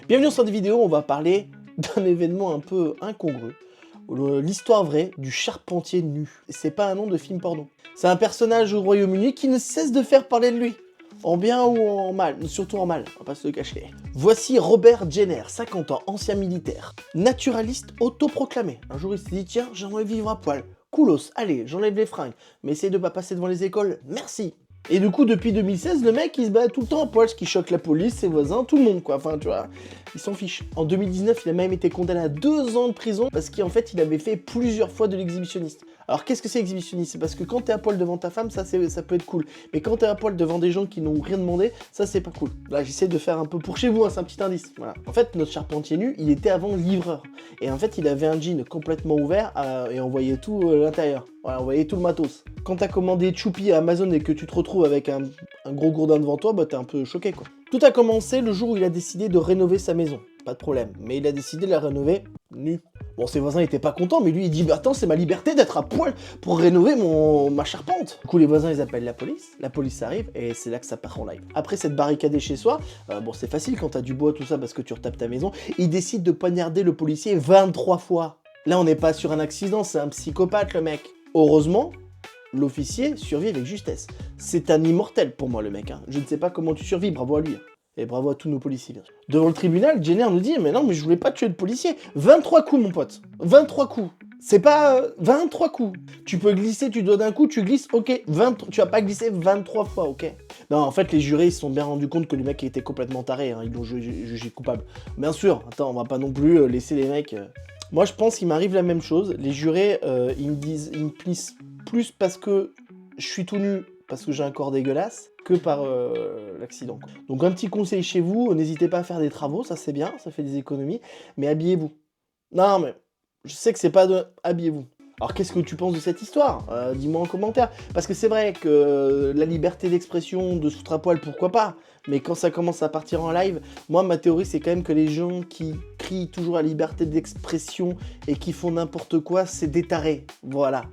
Bienvenue sur cette vidéo, on va parler d'un événement un peu incongru. L'histoire vraie du charpentier nu. C'est pas un nom de film porno. C'est un personnage au Royaume-Uni qui ne cesse de faire parler de lui. En bien ou en mal, surtout en mal, on va pas se le cacher. Voici Robert Jenner, 50 ans, ancien militaire, naturaliste autoproclamé. Un jour il s'est dit tiens, j'aimerais vivre à poil. Coolos, allez, j'enlève les fringues, mais essaye de pas passer devant les écoles, merci. Et du coup, depuis 2016, le mec, il se bat tout le temps à poil, ce qui choque la police, ses voisins, tout le monde, quoi. Enfin, tu vois, il s'en fiche. En 2019, il a même été condamné à 2 ans de prison parce qu'en fait, il avait fait plusieurs fois de l'exhibitionniste. Alors, qu'est-ce que c'est exhibitionniste? C'est parce que quand t'es à poil devant ta femme, ça peut être cool. Mais quand t'es à poil devant des gens qui n'ont rien demandé, ça, c'est pas cool. Là, j'essaie de faire un peu pour chez vous, hein, c'est un petit indice. Voilà. En fait, notre charpentier nu, il était avant livreur. Et en fait, il avait un jean complètement ouvert et on voyait tout l'intérieur. Voilà, on voyait tout le matos. Quand t'as commandé Choupi à Amazon et que tu te retrouves avec un gros gourdin devant toi, bah t'es un peu choqué quoi. Tout a commencé le jour où il a décidé de rénover sa maison. Pas de problème. Mais il a décidé de la rénover nu. Bon, ses voisins étaient pas contents, mais lui il dit bah attends, c'est ma liberté d'être à poil pour rénover ma charpente. Du coup, les voisins ils appellent la police arrive et c'est là que ça part en live. Après s'être barricadé chez soi, bon c'est facile quand t'as du bois tout ça parce que tu retapes ta maison, il décide de poignarder le policier 23 fois. Là on n'est pas sur un accident, c'est un psychopathe le mec. Heureusement, l'officier survit avec justesse. C'est un immortel pour moi le mec, hein. Je ne sais pas comment tu survis, bravo à lui. Et bravo à tous nos policiers, bien sûr. Devant le tribunal, Jenner nous dit « Mais non, mais je voulais pas tuer le policier. 23 coups, mon pote. 23 coups. C'est pas 23 coups. Tu peux glisser, tu dois d'un coup, tu glisses, ok. Tu vas pas glisser 23 fois, ok. Non, en fait, les jurés, ils se sont bien rendus compte que le mec était complètement taré. Hein. Ils l'ont jugé coupable. Bien sûr, attends, on va pas non plus laisser les mecs... Moi, je pense qu'il m'arrive la même chose. Les jurés, ils me plissent plus parce que je suis tout nu, parce que j'ai un corps dégueulasse, que par l'accident. Donc un petit conseil chez vous, n'hésitez pas à faire des travaux, ça c'est bien, ça fait des économies, mais habillez-vous. Non, mais je sais que c'est pas de... Habillez-vous. Alors qu'est-ce que tu penses de cette histoire? Dis-moi en commentaire. Parce que c'est vrai que la liberté d'expression, de se foutre à poil, pourquoi pas? Mais quand ça commence à partir en live, moi ma théorie c'est quand même que les gens qui crient toujours à la liberté d'expression et qui font n'importe quoi, c'est des tarés. Voilà.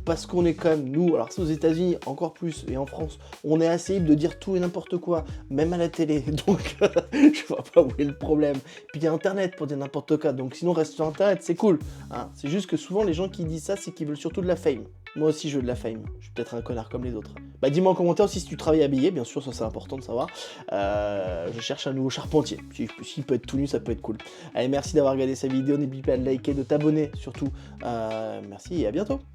Parce qu'on est quand même, nous, alors c'est aux États-Unis encore plus, et en France, on est assez libre de dire tout et n'importe quoi, même à la télé, donc je vois pas où est le problème. Puis il y a Internet pour dire n'importe quoi, donc sinon reste sur Internet, c'est cool. Hein. C'est juste que souvent les gens qui disent ça, c'est qu'ils veulent surtout de la fame. Moi aussi je veux de la fame, je suis peut-être un connard comme les autres. Bah dis-moi en commentaire aussi si tu travailles habillé, bien sûr ça c'est important de savoir. Je cherche un nouveau charpentier, s'il peut être tout nu ça peut être cool. Allez merci d'avoir regardé cette vidéo, n'oublie pas de liker, de t'abonner surtout. Merci et à bientôt.